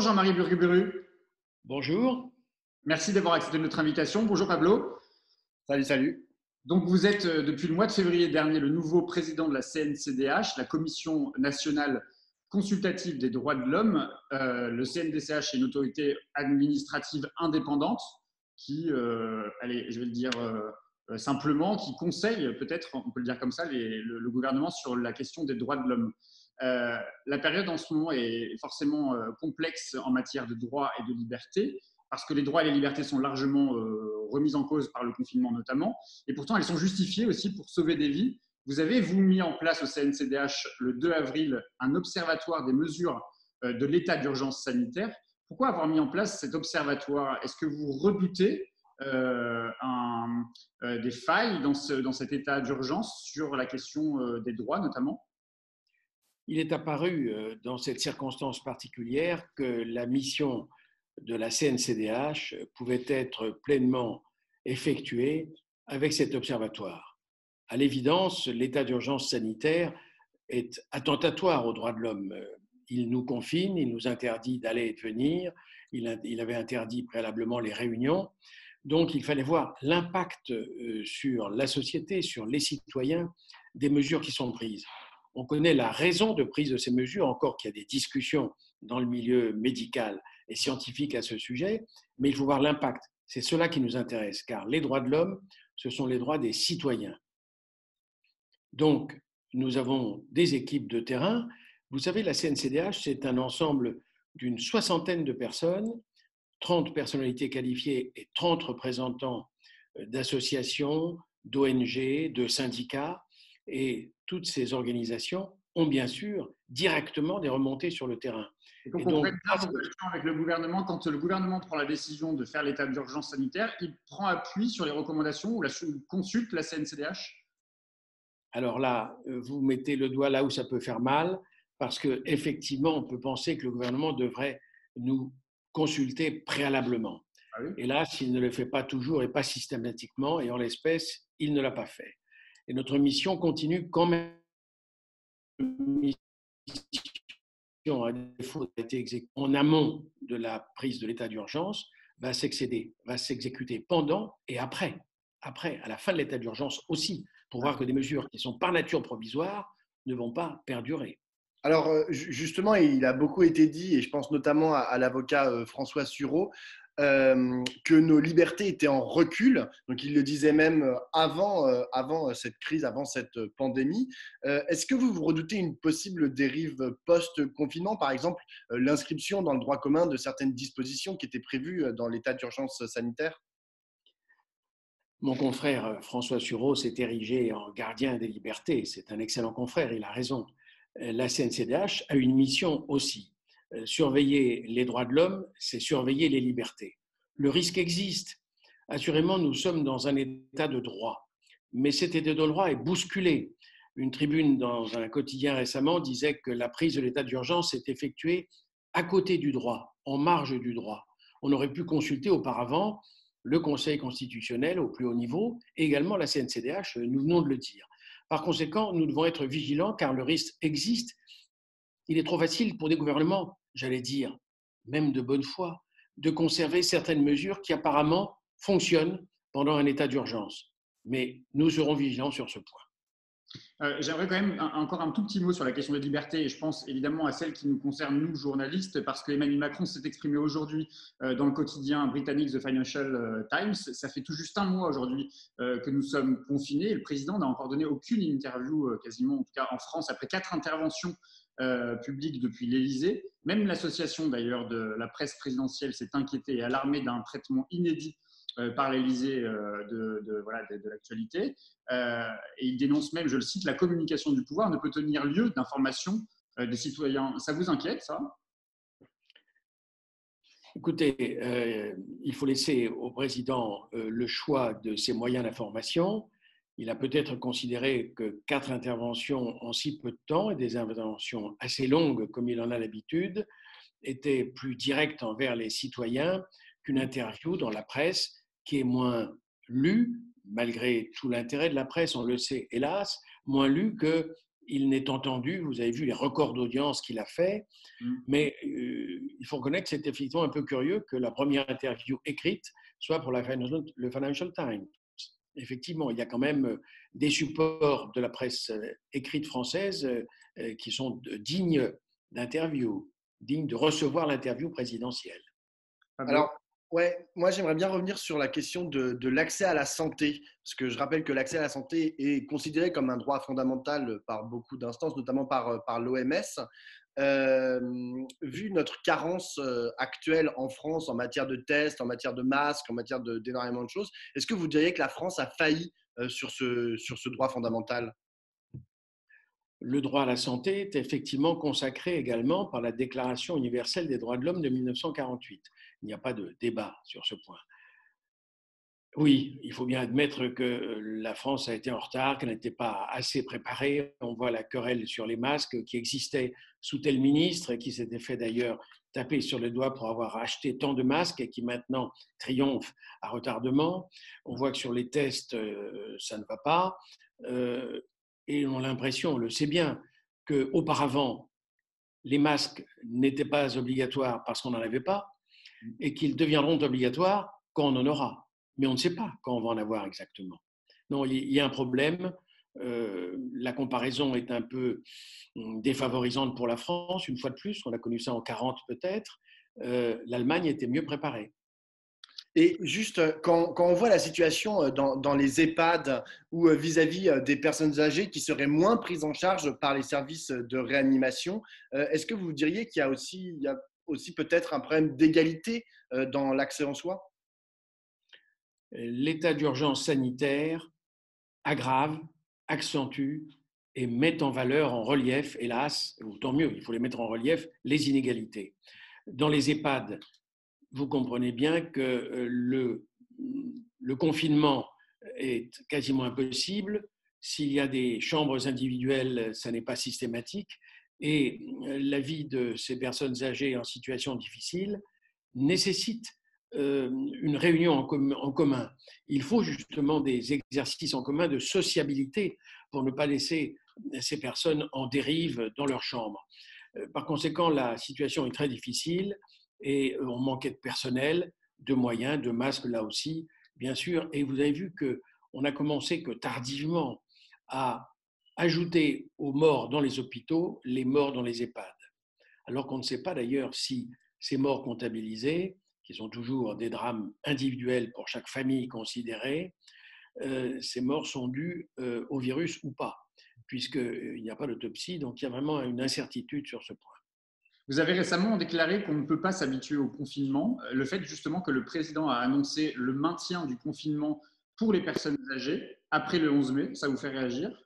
Jean-Marie Burguburu. Bonjour. Merci d'avoir accepté notre invitation. Bonjour Pablo. Salut, salut. Donc vous êtes depuis le mois de février dernier le nouveau président de la CNCDH, la Commission nationale consultative des droits de l'homme. Le CNDCH est une autorité administrative indépendante qui, allez, je vais le dire simplement, qui conseille, peut-être, on peut le dire comme ça, le gouvernement sur la question des droits de l'homme. La période en ce moment est forcément complexe en matière de droits et de liberté, parce que les droits et les libertés sont largement remises en cause par le confinement notamment, et pourtant elles sont justifiées aussi pour sauver des vies. Vous avez, vous, mis en place au CNCDH le 2 avril un observatoire des mesures de l'état d'urgence sanitaire. Pourquoi avoir mis en place cet observatoire? Est-ce que vous redoutez des failles dans cet état d'urgence sur la question des droits notamment? Il est apparu dans cette circonstance particulière que la mission de la CNCDH pouvait être pleinement effectuée avec cet observatoire. À l'évidence, l'état d'urgence sanitaire est attentatoire aux droits de l'homme. Il nous confine, il nous interdit d'aller et de venir, il avait interdit préalablement les réunions. Donc, il fallait voir l'impact sur la société, sur les citoyens, des mesures qui sont prises. On connaît la raison de prise de ces mesures, encore qu'il y a des discussions dans le milieu médical et scientifique à ce sujet, mais il faut voir l'impact. C'est cela qui nous intéresse, car les droits de l'homme, ce sont les droits des citoyens. Donc, nous avons des équipes de terrain. Vous savez, la CNCDH, c'est un ensemble d'une soixantaine de personnes, 30 personnalités qualifiées et 30 représentants d'associations, d'ONG, de syndicats. Et toutes ces organisations ont bien sûr directement des remontées sur le terrain. Et pour qu'on prenne bien vos actions avec le gouvernement, quand le gouvernement prend la décision de faire l'état d'urgence sanitaire, il prend appui sur les recommandations ou consulte la CNCDH? Alors là, vous mettez le doigt là où ça peut faire mal, parce qu'effectivement, on peut penser que le gouvernement devrait nous consulter préalablement. Ah oui? Hélas, il ne le fait pas toujours et pas systématiquement, et en l'espèce, il ne l'a pas fait. Et notre mission continue quand même. À défaut d'être exécutée en amont de la prise de l'état d'urgence, va s'exécuter pendant et après, à la fin de l'état d'urgence aussi, pour voir que des mesures qui sont par nature provisoires ne vont pas perdurer. Alors justement, il a beaucoup été dit, et je pense notamment à l'avocat François Sureau, que nos libertés étaient en recul. Donc il le disait même avant cette crise, avant cette pandémie. Est-ce que vous redoutez une possible dérive post-confinement, par exemple l'inscription dans le droit commun de certaines dispositions qui étaient prévues dans l'état d'urgence sanitaire? Mon confrère François Sureau s'est érigé en gardien des libertés. C'est un excellent confrère, il a raison. La CNCDH a une mission aussi. Surveiller les droits de l'homme, c'est surveiller les libertés. Le risque existe. Assurément, nous sommes dans un état de droit. Mais cet état de droit est bousculé. Une tribune dans un quotidien récemment disait que la prise de l'état d'urgence s'est effectuée à côté du droit, en marge du droit. On aurait pu consulter auparavant le Conseil constitutionnel au plus haut niveau et également la CNCDH, nous venons de le dire. Par conséquent, nous devons être vigilants car le risque existe. Il est trop facile pour des gouvernements, j'allais dire, même de bonne foi, de conserver certaines mesures qui apparemment fonctionnent pendant un état d'urgence. Mais nous serons vigilants sur ce point. J'aimerais quand même encore un tout petit mot sur la question des libertés, et je pense évidemment à celle qui nous concerne, nous, journalistes, parce que Emmanuel Macron s'est exprimé aujourd'hui dans le quotidien britannique The Financial Times. Ça fait tout juste un mois aujourd'hui que nous sommes confinés, et le président n'a encore donné aucune interview, quasiment, en tout cas en France, après 4 interventions publiques depuis l'Élysée. Même l'association d'ailleurs de la presse présidentielle s'est inquiétée et alarmée d'un traitement inédit par l'Élysée de l'actualité. Et il dénonce même, je le cite, la communication du pouvoir ne peut tenir lieu d'information des citoyens. Ça vous inquiète, ça? Écoutez, il faut laisser au président le choix de ses moyens d'information. Il a peut-être considéré que 4 interventions en si peu de temps et des interventions assez longues, comme il en a l'habitude, étaient plus directes envers les citoyens qu'une interview dans la presse qui est moins lue, malgré tout l'intérêt de la presse, on le sait hélas, moins lue que il n'est entendu. Vous avez vu les records d'audience qu'il a fait. Mais il faut reconnaître que c'est effectivement un peu curieux que la première interview écrite soit pour le Financial Times. Effectivement, il y a quand même des supports de la presse écrite française qui sont dignes d'interview, dignes de recevoir l'interview présidentielle. Alors, ouais, moi j'aimerais bien revenir sur la question de l'accès à la santé, parce que je rappelle que l'accès à la santé est considéré comme un droit fondamental par beaucoup d'instances, notamment par l'OMS. Vu notre carence actuelle en France en matière de tests, en matière de masques, en matière d'énormément de choses, est-ce que vous diriez que la France a failli sur ce droit fondamental? Le droit à la santé est effectivement consacré également par la Déclaration universelle des droits de l'homme de 1948. Il n'y a pas de débat sur ce point. Oui, il faut bien admettre que la France a été en retard, qu'elle n'était pas assez préparée. On voit la querelle sur les masques qui existait sous tel ministre et qui s'était fait d'ailleurs taper sur les doigts pour avoir acheté tant de masques et qui maintenant triomphe à retardement. On voit que sur les tests, ça ne va pas. Et on a l'impression, on le sait bien, qu'auparavant, les masques n'étaient pas obligatoires parce qu'on n'en avait pas et qu'ils deviendront obligatoires quand on en aura. Mais on ne sait pas quand on va en avoir exactement. Non, il y a un problème. La comparaison est un peu défavorisante pour la France, une fois de plus. On a connu ça en 40 peut-être. L'Allemagne était mieux préparée. Et juste, quand on voit la situation dans les EHPAD ou vis-à-vis des personnes âgées qui seraient moins prises en charge par les services de réanimation, est-ce que vous diriez qu'il y a aussi peut-être un problème d'égalité dans l'accès en soins? L'état d'urgence sanitaire aggrave, accentue et met en valeur, en relief, hélas, ou tant mieux, il faut les mettre en relief, les inégalités. Dans les EHPAD, vous comprenez bien que le confinement est quasiment impossible. S'il y a des chambres individuelles, ça n'est pas systématique. Et la vie de ces personnes âgées en situation difficile nécessite une réunion en commun. Il faut justement des exercices en commun de sociabilité pour ne pas laisser ces personnes en dérive dans leur chambre. Par conséquent, la situation est très difficile et on manquait de personnel, de moyens, de masques là aussi, bien sûr. Et vous avez vu qu'on a commencé que tardivement à ajouter aux morts dans les hôpitaux les morts dans les EHPAD. Alors qu'on ne sait pas d'ailleurs si ces morts comptabilisées, qui sont toujours des drames individuels pour chaque famille considérée, ces morts sont dues au virus ou pas, puisqu'il n'y a pas d'autopsie, donc il y a vraiment une incertitude sur ce point. Vous avez récemment déclaré qu'on ne peut pas s'habituer au confinement. Le fait justement que le président a annoncé le maintien du confinement pour les personnes âgées après le 11 mai, ça vous fait réagir?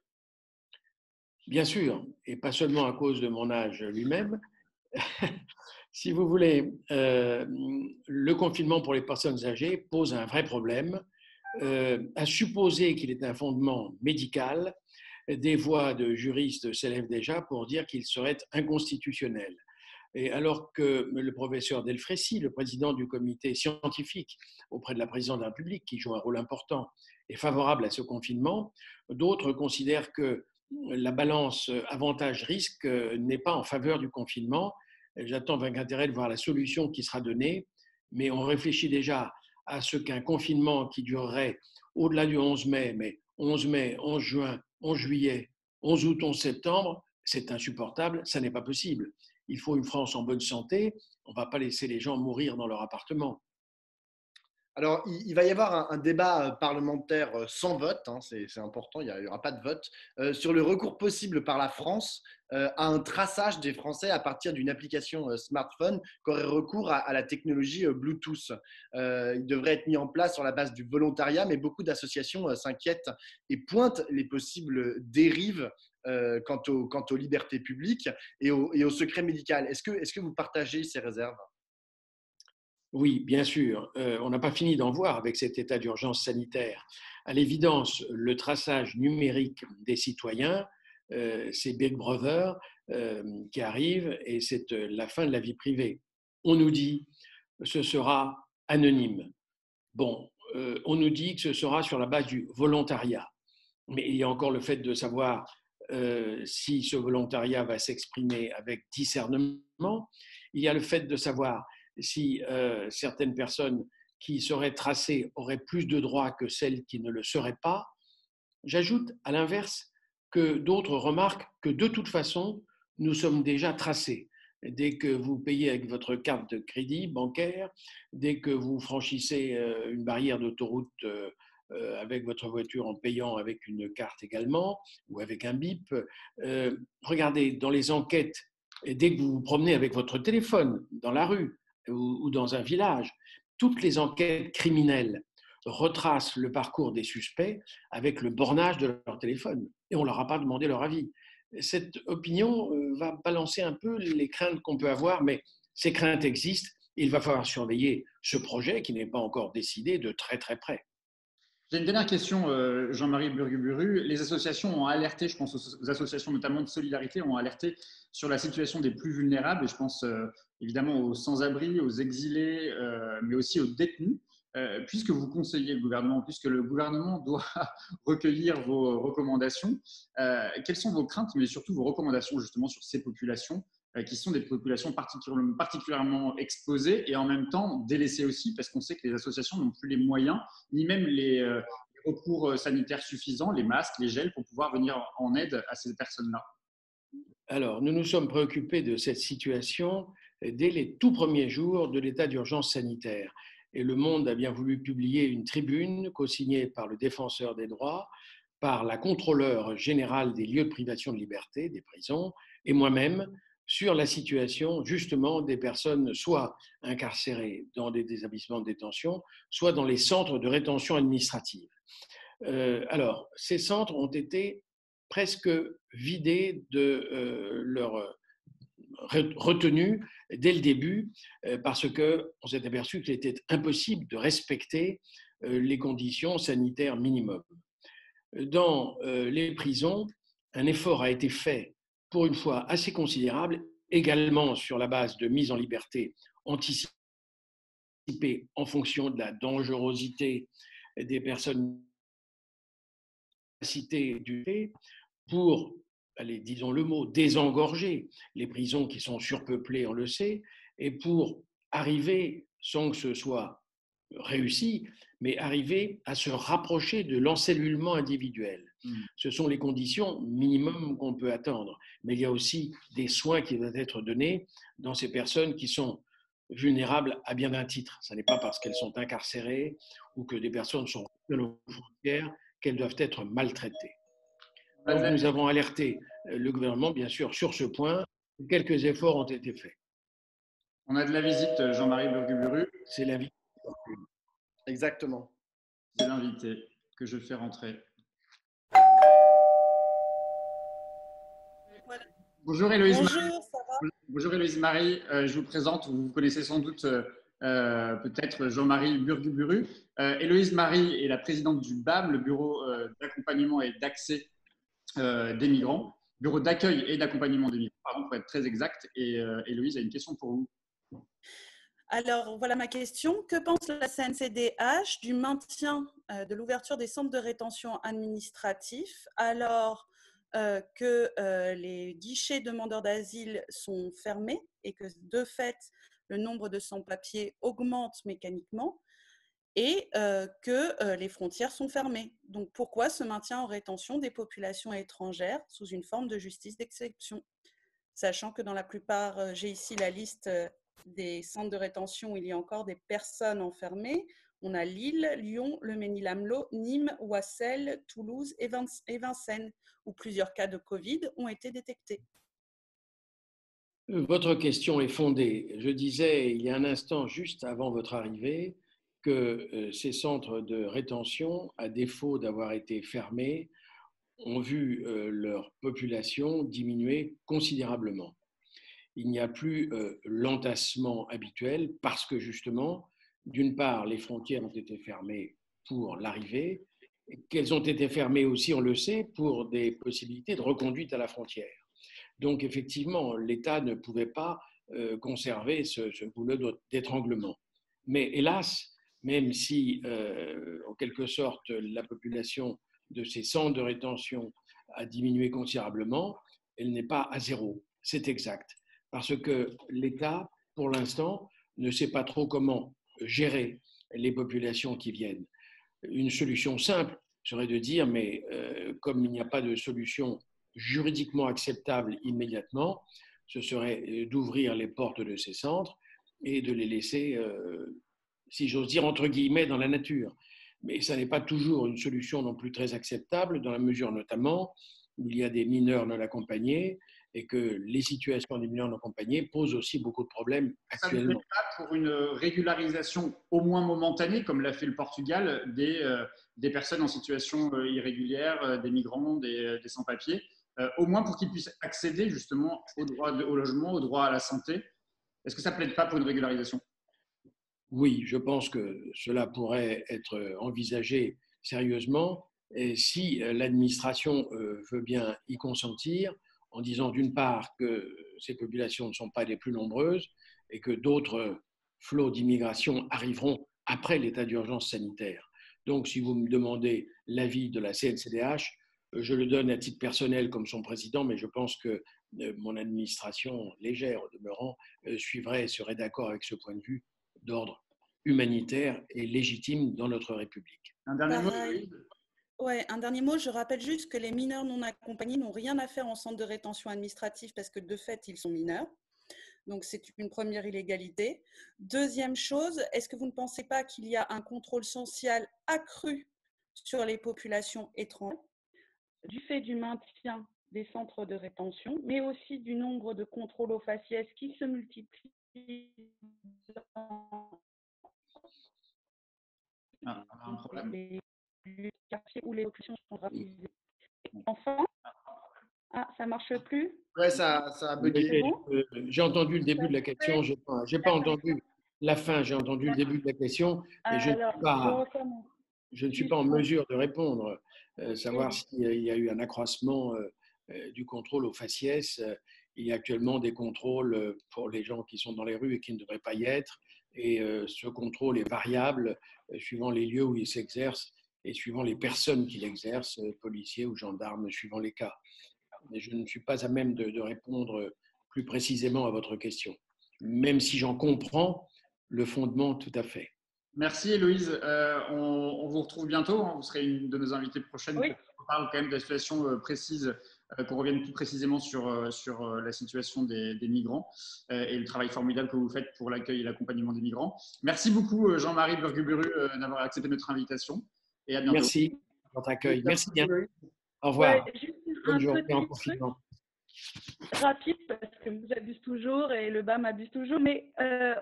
Bien sûr, et pas seulement à cause de mon âge lui-même. Si vous voulez, le confinement pour les personnes âgées pose un vrai problème. À supposer qu'il ait un fondement médical, des voix de juristes s'élèvent déjà pour dire qu'il serait inconstitutionnel. Et alors que le professeur Delfrécy, le président du comité scientifique auprès de la présidente de la République, qui joue un rôle important, est favorable à ce confinement, d'autres considèrent que la balance avantage-risque n'est pas en faveur du confinement. J'attends avec intérêt de voir la solution qui sera donnée, mais on réfléchit déjà à ce qu'un confinement qui durerait au-delà du 11 mai, mais 11 mai, 11 juin, 11 juillet, 11 août, 11 septembre, c'est insupportable, ça n'est pas possible. Il faut une France en bonne santé, on ne va pas laisser les gens mourir dans leur appartement. Alors, il va y avoir un débat parlementaire sans vote, hein, c'est important, il n'y aura pas de vote, sur le recours possible par la France à un traçage des Français à partir d'une application smartphone qui aurait recours à la technologie Bluetooth. Il devrait être mis en place sur la base du volontariat, mais beaucoup d'associations s'inquiètent et pointent les possibles dérives quant aux libertés publiques et au secret médical. Est-ce que vous partagez ces réserves? Oui, bien sûr. On n'a pas fini d'en voir avec cet état d'urgence sanitaire. À l'évidence, le traçage numérique des citoyens, c'est Big Brother qui arrive et c'est la fin de la vie privée. On nous dit que ce sera anonyme. Bon, on nous dit que ce sera sur la base du volontariat. Mais il y a encore le fait de savoir si ce volontariat va s'exprimer avec discernement. Il y a le fait de savoir si certaines personnes qui seraient tracées auraient plus de droits que celles qui ne le seraient pas. J'ajoute à l'inverse que d'autres remarquent que de toute façon, nous sommes déjà tracés. Dès que vous payez avec votre carte de crédit bancaire, dès que vous franchissez une barrière d'autoroute avec votre voiture en payant avec une carte également ou avec un bip, regardez dans les enquêtes, dès que vous vous promenez avec votre téléphone dans la rue ou dans un village, toutes les enquêtes criminelles retracent le parcours des suspects avec le bornage de leur téléphone et on ne leur a pas demandé leur avis. Cette opinion va balancer un peu les craintes qu'on peut avoir, mais ces craintes existent. Il va falloir surveiller ce projet qui n'est pas encore décidé de très très près. J'ai une dernière question, Jean-Marie Burguburu. Les associations ont alerté, je pense aux associations notamment de solidarité, ont alerté sur la situation des plus vulnérables, et je pense évidemment aux sans-abri, aux exilés, mais aussi aux détenus. Puisque vous conseillez le gouvernement, puisque le gouvernement doit recueillir vos recommandations, quelles sont vos craintes, mais surtout vos recommandations justement sur ces populations qui sont des populations particulièrement exposées et en même temps délaissées aussi, parce qu'on sait que les associations n'ont plus les moyens, ni même les recours sanitaires suffisants, les masques, les gels, pour pouvoir venir en aide à ces personnes-là. Alors, nous nous sommes préoccupés de cette situation dès les tout premiers jours de l'état d'urgence sanitaire. Et Le Monde a bien voulu publier une tribune co-signée par le défenseur des droits, par la contrôleure générale des lieux de privation de liberté, des prisons, et moi-même, sur la situation justement des personnes soit incarcérées dans des établissements de détention, soit dans les centres de rétention administrative. Alors, ces centres ont été presque vidés de leur retenue dès le début parce qu'on s'est aperçu qu'il était impossible de respecter les conditions sanitaires minimum. Dans les prisons, un effort a été fait pour une fois assez considérable, également sur la base de mise en liberté anticipée en fonction de la dangerosité des personnes pour, allez, disons le mot, désengorger les prisons qui sont surpeuplées, on le sait, et pour arriver, sans que ce soit réussi, mais arriver à se rapprocher de l'encellulement individuel. Ce sont les conditions minimum qu'on peut attendre. Mais il y a aussi des soins qui doivent être donnés dans ces personnes qui sont vulnérables à bien d'un titre. Ce n'est pas parce qu'elles sont incarcérées ou que des personnes sont aux frontières qu'elles doivent être maltraitées. Donc, nous avons alerté le gouvernement, bien sûr, sur ce point. Quelques efforts ont été faits. On a de la visite, Jean-Marie Burguburu. C'est l'invité. Exactement. C'est l'invité que je fais rentrer. Voilà. Bonjour Héloïse. Bonjour, ça va ? Bonjour Héloïse Marie, je vous présente, vous connaissez sans doute peut-être Jean-Marie Burguburu. Héloïse Marie est la présidente du BAM, le bureau d'accompagnement et d'accès des migrants, bureau d'accueil et d'accompagnement des migrants, pardon, pour être très exact. Et Héloïse a une question pour vous. Alors, voilà ma question. Que pense la CNCDH du maintien de l'ouverture des centres de rétention administratifs alors que les guichets demandeurs d'asile sont fermés et que de fait, le nombre de sans-papiers augmente mécaniquement et que les frontières sont fermées. Donc, pourquoi ce maintien en rétention des populations étrangères sous une forme de justice d'exception ? Sachant que dans la plupart, j'ai ici la liste des centres de rétention où il y a encore des personnes enfermées. On a Lille, Lyon, Le Mesnil-Amelot, Nîmes, Oissel, Toulouse et Vincennes, où plusieurs cas de Covid ont été détectés. Votre question est fondée. Je disais il y a un instant, juste avant votre arrivée, que ces centres de rétention, à défaut d'avoir été fermés, ont vu leur population diminuer considérablement. Il n'y a plus l'entassement habituel parce que justement, d'une part, les frontières ont été fermées pour l'arrivée, qu'elles ont été fermées aussi, on le sait, pour des possibilités de reconduite à la frontière. Donc effectivement, l'État ne pouvait pas conserver ce goulot d'étranglement. Mais hélas, même si en quelque sorte la population de ces centres de rétention a diminué considérablement. Elle n'est pas à zéro, c'est exact. Parce que l'État, pour l'instant, ne sait pas trop comment gérer les populations qui viennent. Une solution simple serait de dire, mais comme il n'y a pas de solution juridiquement acceptable immédiatement, ce serait d'ouvrir les portes de ces centres et de les laisser, si j'ose dire, entre guillemets, dans la nature. Mais ça n'est pas toujours une solution non plus très acceptable, dans la mesure notamment où il y a des mineurs non accompagnés et que les situations des mineurs non accompagnés posent aussi beaucoup de problèmes actuellement. Ça ne fait pas pour une régularisation au moins momentanée, comme l'a fait le Portugal, des personnes en situation irrégulière, des migrants, des sans-papiers, au moins pour qu'ils puissent accéder justement au droit au logement, au droit à la santé. Est-ce que ça ne plaide pas pour une régularisation? Oui, je pense que cela pourrait être envisagé sérieusement et si l'administration veut bien y consentir, en disant d'une part que ces populations ne sont pas les plus nombreuses et que d'autres flots d'immigration arriveront après l'état d'urgence sanitaire. Donc, si vous me demandez l'avis de la CNCDH, je le donne à titre personnel comme son président, mais je pense que mon administration légère au demeurant suivrait et serait d'accord avec ce point de vue d'ordre humanitaire et légitime dans notre République. Un dernier mot, Louise? Ouais, un dernier mot, je rappelle juste que les mineurs non accompagnés n'ont rien à faire en centre de rétention administrative parce que de fait, ils sont mineurs. Donc, c'est une première illégalité. Deuxième chose, est-ce que vous ne pensez pas qu'il y a un contrôle social accru sur les populations étrangères du fait du maintien des centres de rétention, mais aussi du nombre de contrôles aux faciès qui se multiplient dans un problème. les quartiers où les populations sont racisées. Enfin, ça marche plus? Ouais, ça a bugué. J'ai entendu le début de la question, j'ai pas entendu la fin, j'ai entendu le début de la question, mais je ne suis pas en mesure de répondre, savoir s'il y a eu un accroissement du contrôle aux faciès. Il y a actuellement des contrôles pour les gens qui sont dans les rues et qui ne devraient pas y être, et ce contrôle est variable suivant les lieux où il s'exerce et suivant les personnes qui l'exercent, policiers ou gendarmes, suivant les cas. Mais je ne suis pas à même de répondre plus précisément à votre question, même si j'en comprends le fondement tout à fait. Merci Héloïse. On vous retrouve bientôt. Vous serez une de nos invitées prochaines. Oui. On parle quand même de la situation précise, qu'on revienne plus précisément sur la situation des migrants et le travail formidable que vous faites pour l'accueil et l'accompagnement des migrants. Merci beaucoup Jean-Marie Burguburu d'avoir accepté notre invitation et à bientôt. Merci pour votre accueil. Merci bien. Au revoir. Ouais, bonne journée en confinement. Rapide parce que vous abusez toujours et le BAM abuse toujours, mais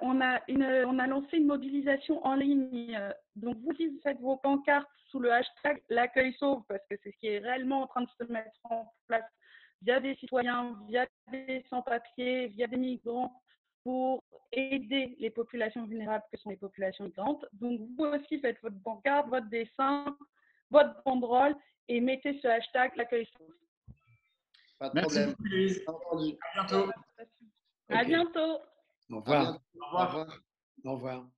on a lancé une mobilisation en ligne. Donc vous faites vos pancartes sous le hashtag l'accueil sauve parce que c'est ce qui est réellement en train de se mettre en place via des citoyens, via des sans-papiers, via des migrants pour aider les populations vulnérables que sont les populations migrantes. Donc vous aussi faites votre pancarte, votre dessin, votre banderole et mettez ce hashtag l'accueil sauve. Pas de Merci problème. beaucoup, Louise. À bientôt. À bientôt. Au revoir. Au revoir. Au revoir.